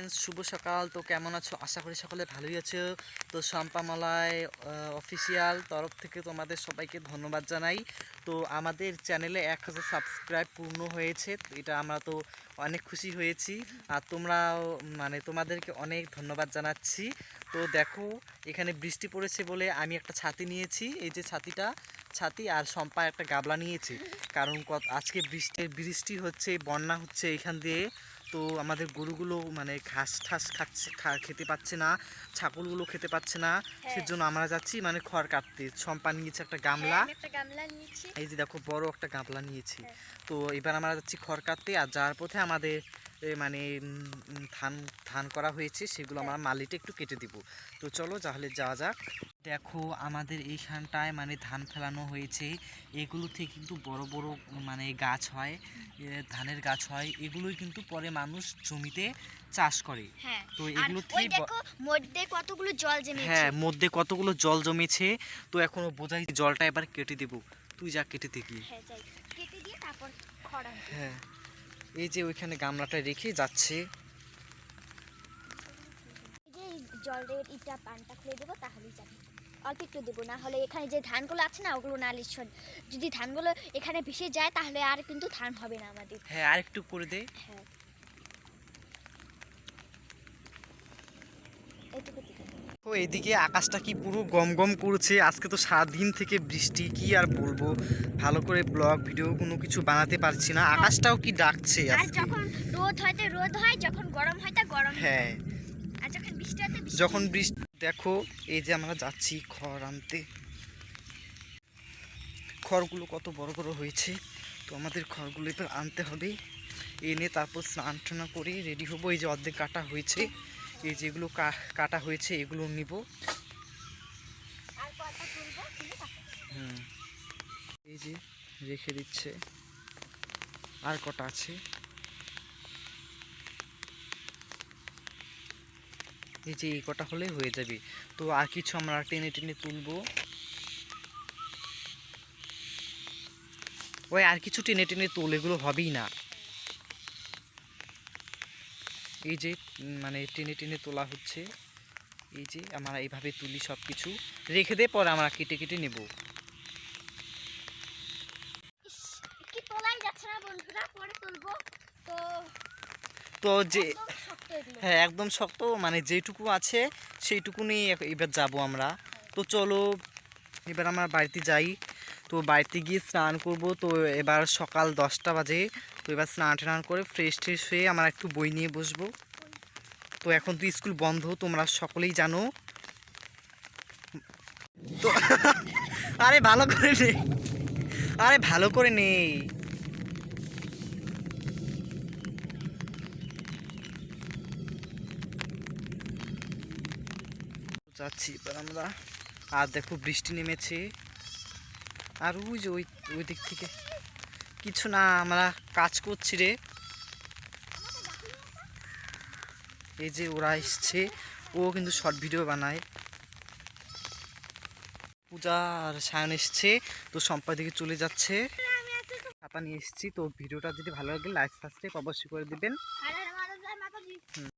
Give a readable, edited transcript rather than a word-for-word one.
Friends, শুভ সকাল। তো কেমন আছো? আশা করি সকলে ভালোই আছো। তো শম্পা মালায় অফিসিয়াল তরফ থেকে তোমাদের সবাইকে ধন্যবাদ জানাই। তো আমাদের চ্যানেলে 1000 সাবস্ক্রাইব পূর্ণ হয়েছে, এটা আমরা তো অনেক খুশি হয়েছি। আর তোমরাও তোমাদেরকে অনেক ধন্যবাদ জানাচ্ছি। তো দেখো, এখানে বৃষ্টি পড়েছে বলে আমি একটা ছাতি নিয়েছি। এই যে ছাতি আর শম্পা একটা গাবলা নিয়েছি, কারণ আজকে বৃষ্টি হচ্ছে, বন্যা হচ্ছে এখান দিয়ে। তো আমাদের গরুগুলো ঘাস ঠাস খেতে পাচ্ছে না, ছাগলগুলো খেতে পাচ্ছে না। সেজন্য আমরা যাচ্ছি খড় কাটতে। শম্পা নিয়েছে একটা গামলা, এই যে দেখো বড় একটা গামলা নিয়েছি। তো এবার আমরা যাচ্ছি খড় কাটতে। আর যাওয়ার পথে আমাদের ধান করা হয়েছে, সেগুলো আমরা মালিটা একটু কেটে দিব। তো চলো তাহলে যাওয়া যাক। দেখো, আমাদের এইখানটায় ধান ফেলানো হয়েছে। এগুলো থেকে কিন্তু বড় বড় গাছ হয়, ধানের গাছ হয়। এগুলোই কিন্তু পরে মানুষ জমিতে চাষ করে। তো এগুলো থেকে মধ্যে কতগুলো জল জমেছে। মধ্যে কতগুলো জল জমেছে। তো এখনো বোঝাই, জলটা এবার কেটে দেব। তুই যা কেটে দিবি। কেটে দিয়ে তারপর খড় আনতে। এই যে ওইখানে গামলাটা রেখে যাচ্ছে। এই যে জলের ইটা পানটা খুলে দেবো, তাহলেই যাবে। অল্প একটু দেবো, না হলে এখানে যে ধানগুলো আছে না, ওগুলো না লিশন। যদি ধানগুলো এখানে ভেসে যায় তাহলে আর কিন্তু ধান হবে না আমাদের। আর একটু করে দে। ও এদিকে আকাশটা কি পুরো গম গম করছে। আজকে তো সারাদিন থেকে বৃষ্টি, কি আর বলবো। ভালো করে ব্লগ ভিডিও কোনো কিছু বানাতে পারছি না। আকাশটাও কি ডাকছে আর আজকে। যখন রোদ হয় তো রোদ হয়, যখন গরম হয় তা গরম হয়। আর যখন বৃষ্টি হয় তো বৃষ্টি। যখন বৃষ্টি। দেখো, এই যে আমরা যাচ্ছি খড় আনতে। খড়গুলো কত বড় বড় হয়েছে। তো আমাদের খড়গুলো এবার আনতে হবে। এনে তারপর স্নান টান করে রেডি হবো। এই যে অর্ধেক কাটা হয়েছে, এই যেগুলো কাটা হয়েছে এগুলো নিব। এই যে রেখে দিচ্ছে, আর কটা আছে। এই যে এই কটা হলে হয়ে যাবে। তো আর কিছু আমরা টেনে টেনে তুলবো। ওই আর কিছু টেনে টেনে তুল, এগুলো হবেই না। এই যে টেনে টেনে তোলা হচ্ছে। এই যে আমরা এইভাবে তুলি, সব কিছু রেখে দে, পরে আমরা কেটে কেটে নেব। কি তোলাই যাচ্ছে না বন্ধুরা, পরে তুলবো। তো যে একদম শক্ত, যেটুকু আছে সেইটুকু নিয়ে এবার যাব আমরা। তো চলো এবার আমরা বাড়িতে যাই। তো বাড়িতে গিয়ে স্নান করব। তো এবার সকাল 10টা বাজে। তো এবার স্নান টান করে ফ্রেশ ট্রেশ হয়ে আমরা একটু বই নিয়ে বসবো। তো এখন তো স্কুল বন্ধ, তোমরা সকলেই জানো। তো আরে ভালো করে নে, ভালো করে নে। যাচ্ছি এবার আমরা। আর দেখো বৃষ্টি নেমেছে। আর ওই যে ওই দিক থেকে কিছু না, আমরা কাজ করছি রে। এই যে ওরা এসছে, ও কিন্তু শর্ট ভিডিও বানায়। পূজা আর সায়ন এসছে। তো সম্পাদিকে চলে যাচ্ছে। ছাতা নিয়ে এসেছি। তো ভিডিওটা যদি ভালো লাগে লাইক সাবস্ক্রাইব অবশ্যই করে দিবেন।